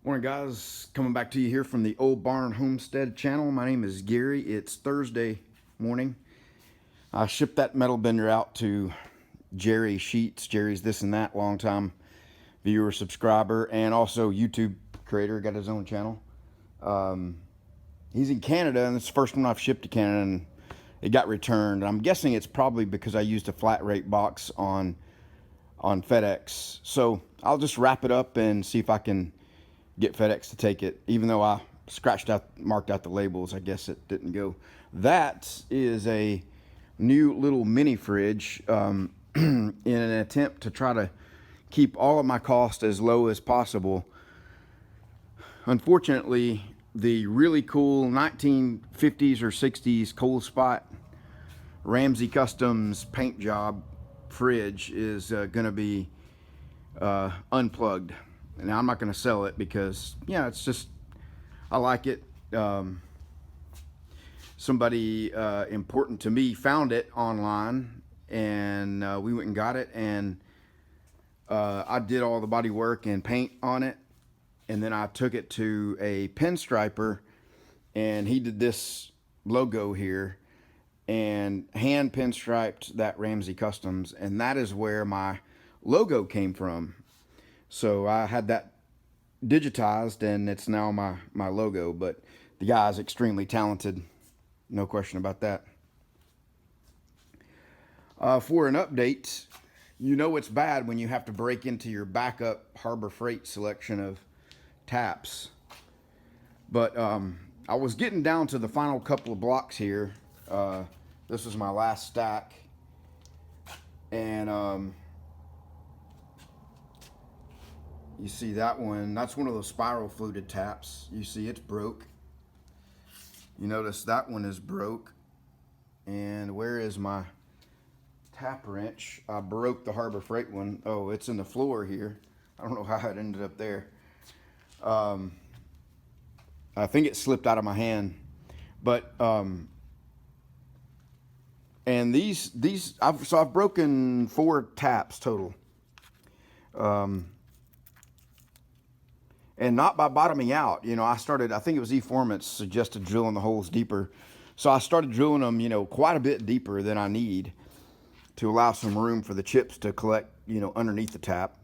Morning guys, coming back to you here from the Oldbarn Homestead channel. My name is Gary. It's Thursday morning. I shipped that metal bender out to Jerry Sheets. Jerry's this and that, long time viewer, subscriber, and also YouTube creator. Got his own channel. He's in Canada, and it's the first one I've shipped to Canada, and it got returned. I'm guessing it's probably because I used a flat rate box on FedEx. So I'll just wrap it up and see if I can get FedEx to take it. Even though I marked out the labels, I guess it didn't go. That is a new little mini fridge in an attempt to try to keep all of my costs as low as possible. Unfortunately, the really cool 1950s or 60s cold spot Ramsey Customs paint job fridge is going to be unplugged. Now, I'm not going to sell it because, yeah, it's just, I like it. Somebody important to me found it online, and we went and got it, and I did all the body work and paint on it, and then I took it to a pinstriper, and he did this logo here, and hand pinstriped that Ramsey Customs, and that is where my logo came from. So I had that digitized, and it's now my logo. But the guy is extremely talented, no question about that. For an update, you know it's bad when you have to break into your backup Harbor Freight selection of taps. But I was getting down to the final couple of blocks here. This was my last stack, and you see that one, that's one of those spiral fluted taps. You see it's broke. You notice that one is broke. And where is my tap wrench? I broke the Harbor Freight one. Oh, it's in the floor here. I don't know how it ended up there. I think it slipped out of my hand. But and I've broken 4 taps total. And not by bottoming out. You know, I think it was E-Formance suggested drilling the holes deeper. So I started drilling them, you know, quite a bit deeper than I need to allow some room for the chips to collect, you know, underneath the tap.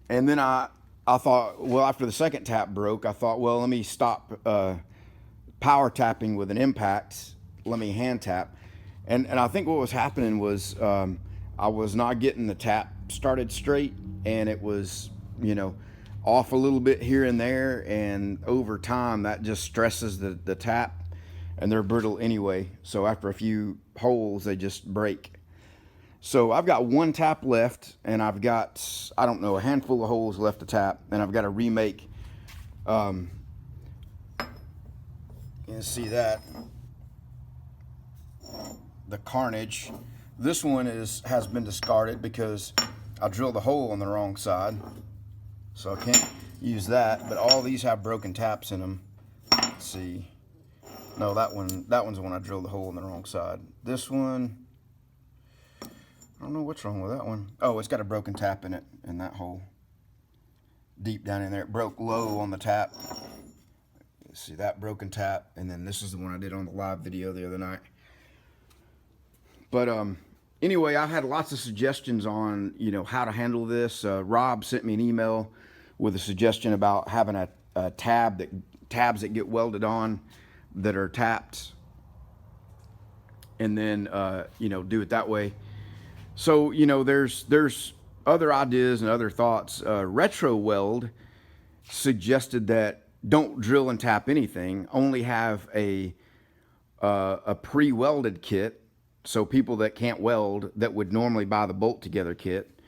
And then I thought, well, after the second tap broke, I thought, well, let me stop power tapping with an impact. Let me hand tap. And I think what was happening was I was not getting the tap started straight, and it was, you know, off a little bit here and there, and over time that just stresses the tap, and they're brittle anyway. So after a few holes, they just break. So I've got 1 tap left, and I've got, I don't know, a handful of holes left to tap, and I've got to remake. You can see that, the carnage. This one has been discarded because I drilled a hole on the wrong side, so I can't use that. But all these have broken taps in them. Let's see. No, that one's the one I drilled the hole on the wrong side. This one, I don't know what's wrong with that one. Oh, it's got a broken tap in it, in that hole. Deep down in there. It broke low on the tap. See that broken tap, and then this is the one I did on the live video the other night. But anyway, I've had lots of suggestions on, you know, how to handle this. Rob sent me an email with a suggestion about having a tabs that get welded on that are tapped, and then you know, do it that way. So, you know, there's other ideas and other thoughts. Retro Weld suggested that don't drill and tap anything, only have a pre-welded kit. So people that can't weld, that would normally buy the bolt together kit,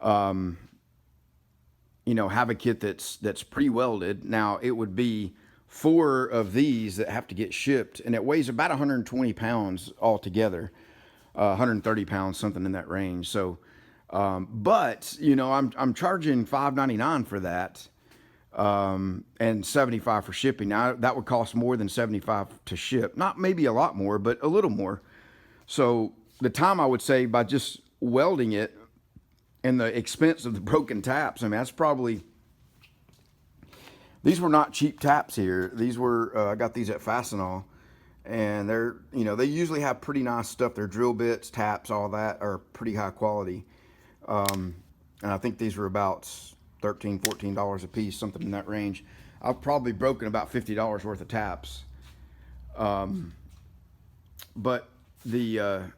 you know, have a kit that's pre-welded. Now it would be 4 of these that have to get shipped, and it weighs about 120 pounds altogether, 130 pounds, something in that range. So, but you know, I'm charging $5.99 for that, and $75 for shipping. Now that would cost more than $75 to ship. Not maybe a lot more, but a little more. So the time I would save by just welding it and the expense of the broken taps. I mean, that's probably, these were not cheap taps here. These were, I got these at Fastenal, and they're, you know, they usually have pretty nice stuff. Their drill bits, taps, all that are pretty high quality. And I think these were about $13, $14 a piece, something in that range. I've probably broken about $50 worth of taps. But the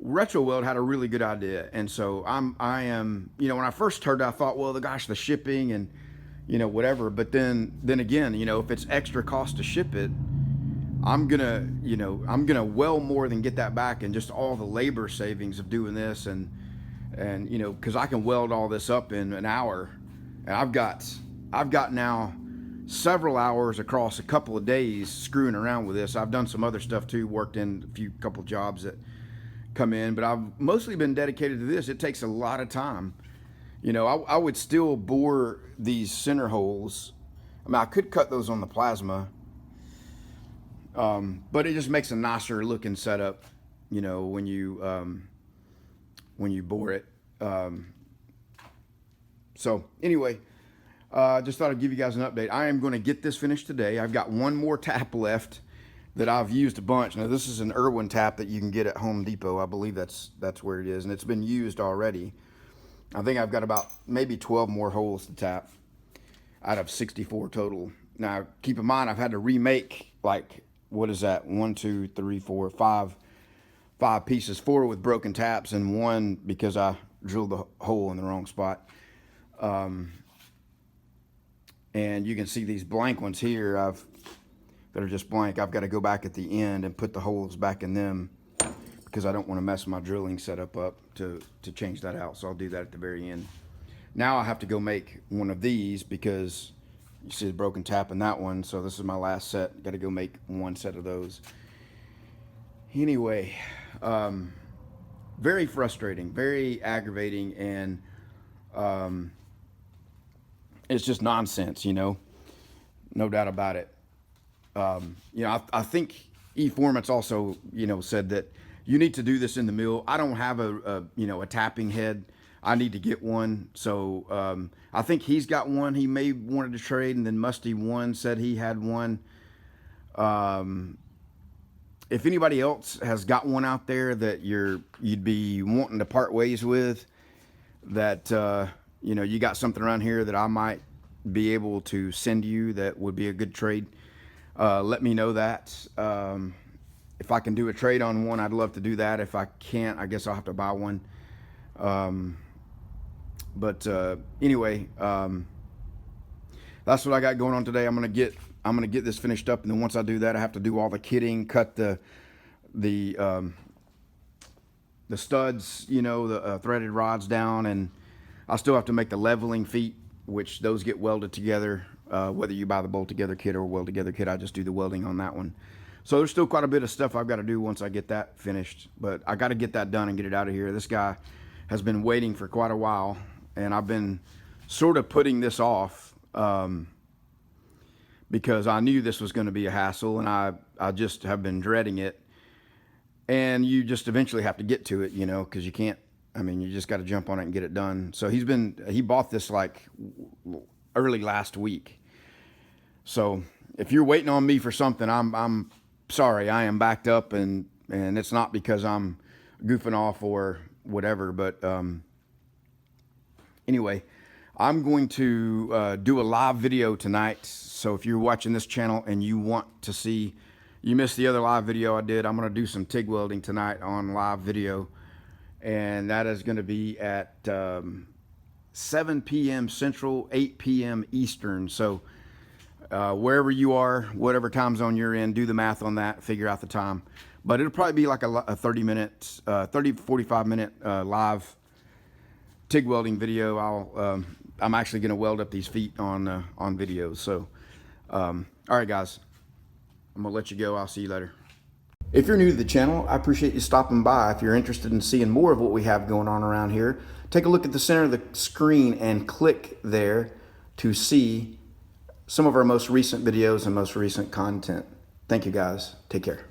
Retro Weld had a really good idea, and so I am, you know, when I first heard it, I thought, well, gosh, the shipping and, you know, whatever. But then again, you know, if it's extra cost to ship it, I'm gonna well more than get that back, and just all the labor savings of doing this, and you know, because I can weld all this up in an hour, and I've got now several hours across a couple of days screwing around with this. I've done some other stuff too, worked in a couple jobs that come in, but I've mostly been dedicated to this. It takes a lot of time. You know, I would still bore these center holes. I mean, I could cut those on the plasma, but it just makes a nicer looking setup, you know, when you bore it. So anyway, just thought I'd give you guys an update. I am going to get this finished today. I've got one more tap left that I've used a bunch. Now this is an Irwin tap that you can get at Home Depot. I believe that's where it is, and it's been used already. I think I've got about maybe 12 more holes to tap out of 64 total. Now keep in mind, I've had to remake, like, what is that? 1, 2, 3, 4, 5 pieces, 4 with broken taps and 1 because I drilled the hole in the wrong spot. And you can see these blank ones here that are just blank. I've got to go back at the end and put the holes back in them because I don't want to mess my drilling setup up to change that out. So I'll do that at the very end. Now I have to go make one of these because you see the broken tap in that one. So this is my last set. Got to go make one set of those. Anyway, very frustrating, very aggravating, and it's just nonsense, you know, no doubt about it. You know, I think E. Foreman's also, you know, said that you need to do this in the mill. I don't have a tapping head. I need to get one. So I think he's got one. He may wanted to trade, and then Musty One said he had one. If anybody else has got one out there that you'd be wanting to part ways with, that you know, you got something around here that I might be able to send you that would be a good trade, let me know that. If I can do a trade on one, I'd love to do that. If I can't, I guess I'll have to buy one. Anyway, that's what I got going on today. I'm gonna get this finished up, and then once I do that, I have to do all the kitting, cut the studs, you know, the threaded rods down, and I still have to make the leveling feet, which those get welded together. Whether you buy the bolt together kit or weld together kit, I just do the welding on that one. So there's still quite a bit of stuff I've got to do once I get that finished, but I got to get that done and get it out of here. This guy has been waiting for quite a while, and I've been sort of putting this off because I knew this was going to be a hassle, and I just have been dreading it. And you just eventually have to get to it, you know, because you can't, I mean, you just got to jump on it and get it done. So he bought this like early last week. So if you're waiting on me for something, I'm sorry, I am backed up, and it's not because I'm goofing off or whatever, but anyway, I'm going to do a live video tonight. So if you're watching this channel and you want to see, you missed the other live video I did, I'm going to do some TIG welding tonight on live video, and that is going to be at 7 p.m. Central, 8 p.m. Eastern. So wherever you are, whatever time zone you're in, do the math on that, figure out the time. But it'll probably be like a 30 to 45 minute live TIG welding video. I'm actually going to weld up these feet on video. So, all right, guys, I'm going to let you go. I'll see you later. If you're new to the channel, I appreciate you stopping by. If you're interested in seeing more of what we have going on around here, take a look at the center of the screen and click there to see some of our most recent videos and most recent content. Thank you, guys. Take care.